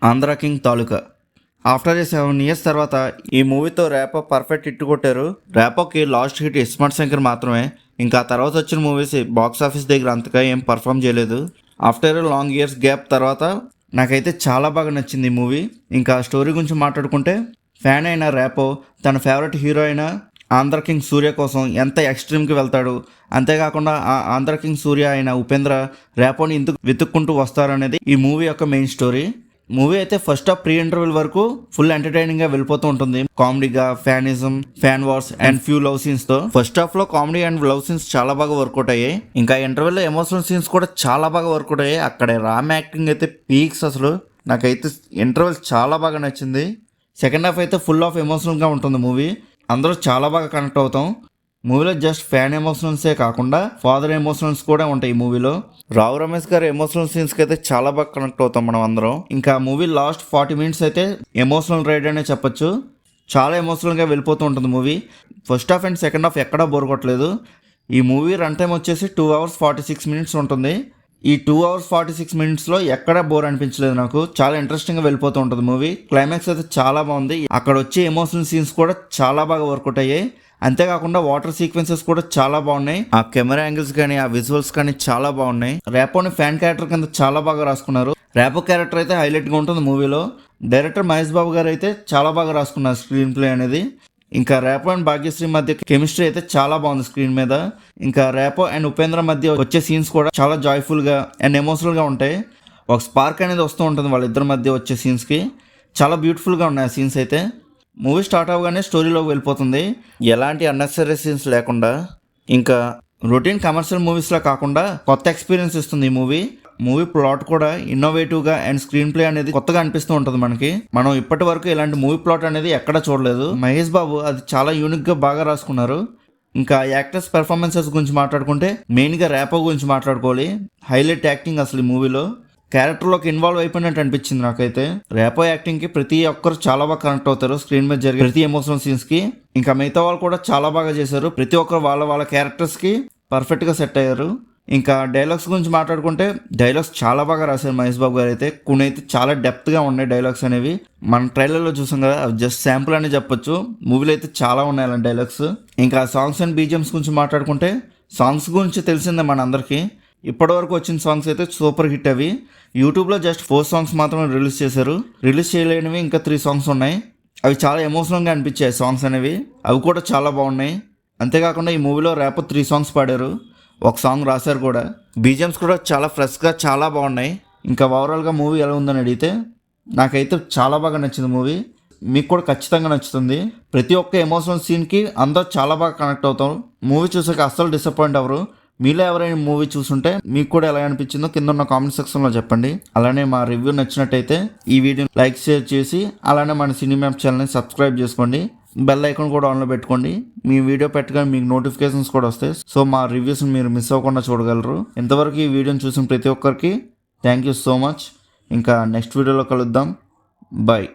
Andhra king తాలూకా. After 7 years తర్వాత ఈ మూవీతో ర్యాపో పర్ఫెక్ట్ హిట్ కొట్టారు. ర్యాపోకి లాస్ట్ హిట్ ఇస్మార్ట్ శంకర్ మాత్రమే. ఇంకా తర్వాత వచ్చిన మూవీస్ బాక్స్ ఆఫీస్ దగ్గర అంతగా ఏం పర్ఫామ్ చేయలేదు. ఆఫ్టర్ లాంగ్ ఇయర్స్ గ్యాప్ తర్వాత నాకైతే చాలా బాగా నచ్చింది ఈ మూవీ. ఇంకా స్టోరీ గురించి మాట్లాడుకుంటే, ఫ్యాన్ అయిన ర్యాపో తన ఫేవరెట్ హీరో అయిన ఆంధ్ర కింగ్ సూర్య కోసం ఎంత ఎక్స్ట్రీమ్కి వెళ్తాడు. అంతేకాకుండా ఆ ఆంధ్ర కింగ్ సూర్య అయిన ఉపేంద్ర ర్యాపోని ఎందుకు వెతుక్కుంటూ వస్తారనేది ఈ మూవీ యొక్క మెయిన్ స్టోరీ. మూవీ అయితే ఫస్ట్ హాఫ్ ప్రీ ఇంటర్వెల్ వరకు ఫుల్ ఎంటర్టైనింగ్ గా వెళ్ళిపోతూ ఉంటుంది. కామెడీగా, fanism, fan wars and few love scenes తో. ఫస్ట్ హాఫ్ లో కామెడీ అండ్ లవ్ సీన్స్ చాలా బాగా వర్కౌట్ అయ్యాయి. ఇంకా ఇంటర్వెల్ లో ఎమోషనల్ సీన్స్ కూడా చాలా బాగా వర్కౌట్ అయ్యాయి. అక్కడ రామ్ యాక్టింగ్ అయితే పీక్స్. అసలు నాకైతే ఇంటర్వెల్ చాలా బాగా నచ్చింది. సెకండ్ హాఫ్ అయితే ఫుల్ ఆఫ్ ఎమోషనల్ గా ఉంటుంది మూవీ. అందరూ చాలా బాగా కనెక్ట్ అవుతాం. మూవీలో జస్ట్ ఫ్యాన్ ఎమోషనల్సే కాకుండా ఫాదర్ ఎమోషనల్స్ కూడా ఉంటాయి ఈ మూవీలో. రావు రమేష్ గారు ఎమోషనల్ సీన్స్కి అయితే చాలా బాగా కనెక్ట్ అవుతాం మనం అందరం. ఇంకా మూవీ లాస్ట్ 40 minutes అయితే ఎమోషనల్ రైడ్ అనే చెప్పొచ్చు. చాలా ఎమోషనల్గా వెళ్ళిపోతూ ఉంటుంది movie. First half and second half ఎక్కడా బోర్ కొట్టలేదు. ఈ మూవీ రన్ టైం వచ్చేసి 2 hours 46 minutes ఉంటుంది. ఈ 2 hours 46 minutesలో ఎక్కడా బోర్ అనిపించలేదు నాకు. చాలా ఇంట్రెస్టింగ్గా వెళ్ళిపోతూ ఉంటుంది మూవీ. క్లైమాక్స్ అయితే చాలా బాగుంది. అక్కడ వచ్చే ఎమోషనల్ సీన్స్ కూడా చాలా బాగా వర్కౌట్ అయ్యాయి. అంతేకాకుండా వాటర్ సీక్వెన్సెస్ కూడా చాలా బాగున్నాయి. ఆ కెమెరా యాంగిల్స్ కానీ, ఆ విజువల్స్ కానీ చాలా బాగున్నాయి. ర్యాపోని ఫ్యాన్ క్యారెక్టర్ కింద చాలా బాగా రాసుకున్నారు. ర్యాపో క్యారెక్టర్ అయితే హైలైట్గా ఉంటుంది మూవీలో. డైరెక్టర్ మహేష్ బాబు గారు అయితే చాలా బాగా రాసుకున్నారు స్క్రీన్ ప్లే అనేది. ఇంకా ర్యాపో అండ్ భాగ్యశ్రీ మధ్య కెమిస్ట్రీ అయితే చాలా బాగుంది స్క్రీన్ మీద. ఇంకా ర్యాపో అండ్ ఉపేంద్ర మధ్య వచ్చే సీన్స్ కూడా చాలా జాయ్ఫుల్గా అండ్ ఎమోషనల్గా ఉంటాయి. ఒక స్పార్క్ అనేది వస్తూ ఉంటుంది వాళ్ళిద్దరి మధ్య వచ్చే సీన్స్కి. చాలా బ్యూటిఫుల్గా ఉన్నాయి ఆ సీన్స్ అయితే. మూవీ స్టార్ట్ అవ్వగానే స్టోరీలోకి వెళ్ళిపోతుంది, ఎలాంటి అన్నెసరీ సీన్స్ లేకుండా. ఇంకా రొటీన్ కమర్షియల్ మూవీస్లా కాకుండా కొత్త ఎక్స్పీరియన్స్ ఇస్తుంది ఈ మూవీ. మూవీ ప్లాట్ కూడా ఇన్నోవేటివ్గా అండ్ స్క్రీన్ ప్లే అనేది కొత్తగా అనిపిస్తూ ఉంటుంది మనకి. మనం ఇప్పటి వరకు ఇలాంటి మూవీ ప్లాట్ అనేది ఎక్కడ చూడలేదు. మహేష్ బాబు అది చాలా యూనిక్గా బాగా రాసుకున్నారు. ఇంకా యాక్టర్స్ పెర్ఫార్మెన్సెస్ గురించి మాట్లాడుకుంటే మెయిన్గా ర్యాపో గురించి మాట్లాడుకోవాలి. హైలైట్ యాక్టింగ్ అసలు ఈ మూవీలో. క్యారెక్టర్లోకి ఇన్వాల్వ్ అయిపోయినట్టు అనిపించింది నాకైతే. ర్యాపో యాక్టింగ్కి ప్రతి ఒక్కరు చాలా బాగా కనెక్ట్ అవుతారు స్క్రీన్ మీద జరిగే ప్రతి ఎమోషనల్ సీన్స్కి. ఇంకా మిగతా వాళ్ళు కూడా చాలా బాగా చేశారు. ప్రతి ఒక్కరు వాళ్ళ క్యారెక్టర్స్కి పర్ఫెక్ట్గా సెట్ అయ్యారు. ఇంకా డైలాగ్స్ గురించి మాట్లాడుకుంటే డైలాగ్స్ చాలా బాగా రాశారు మహేష్ బాబు గారు అయితే. కొన్ని అయితే చాలా డెప్త్గా ఉన్నాయి డైలాగ్స్ అనేవి. మన ట్రైలర్లో చూసాం కదా, అవి జస్ట్ శాంపుల్ అని చెప్పొచ్చు. మూవీలో అయితే చాలా ఉన్నాయి అలాంటి డైలాగ్స్. ఇంకా సాంగ్స్ అండ్ బీజిఎమ్స్ గురించి మాట్లాడుకుంటే, సాంగ్స్ గురించి తెలిసిందే మన అందరికీ. ఇప్పటివరకు వచ్చిన సాంగ్స్ అయితే సూపర్ హిట్. అవి యూట్యూబ్లో జస్ట్ 4 songs మాత్రమే రిలీజ్ చేశారు. రిలీజ్ చేయలేనివి ఇంకా 3 songs ఉన్నాయి. అవి చాలా ఎమోషనల్గా అనిపించాయి సాంగ్స్ అనేవి. అవి కూడా చాలా బాగున్నాయి. అంతేకాకుండా ఈ మూవీలో ర్యాపో 3 songs పాడారు, ఒక సాంగ్ రాశారు కూడా. బీజిఎమ్స్ కూడా చాలా ఫ్రెష్గా చాలా బాగున్నాయి. ఇంకా ఓవరాల్గా మూవీ ఎలా ఉందని అడిగితే నాకైతే చాలా బాగా నచ్చింది మూవీ. మీకు కూడా ఖచ్చితంగా నచ్చుతుంది. ప్రతి ఒక్క ఎమోషనల్ సీన్కి అందరూ చాలా బాగా కనెక్ట్ అవుతారు. మూవీ చూసాక అస్సలు డిసప్పాయింట్ అవ్వరు. మీలో ఎవరైనా మూవీ చూసుంటే మీకు కూడా ఎలా అనిపించిందో కింద ఉన్న కామెంట్ సెక్షన్లో చెప్పండి. అలానే మా రివ్యూ నచ్చినట్టయితే ఈ వీడియోని లైక్, షేర్ చేసి అలానే మన సినీ మ్యాప్ ఛానల్ని సబ్స్క్రైబ్ చేసుకోండి. బెల్ ఐకాన్ కూడా ఆన్లో పెట్టుకోండి. మీ వీడియో పెట్టగానే మీకు నోటిఫికేషన్స్ కూడా వస్తాయి. సో మా రివ్యూస్ని మీరు మిస్ అవ్వకుండా చూడగలరు. ఇంతవరకు ఈ వీడియోని చూసిన ప్రతి ఒక్కరికి థ్యాంక్ యూ సో మచ్. ఇంకా నెక్స్ట్ వీడియోలో కలుద్దాం. బాయ్.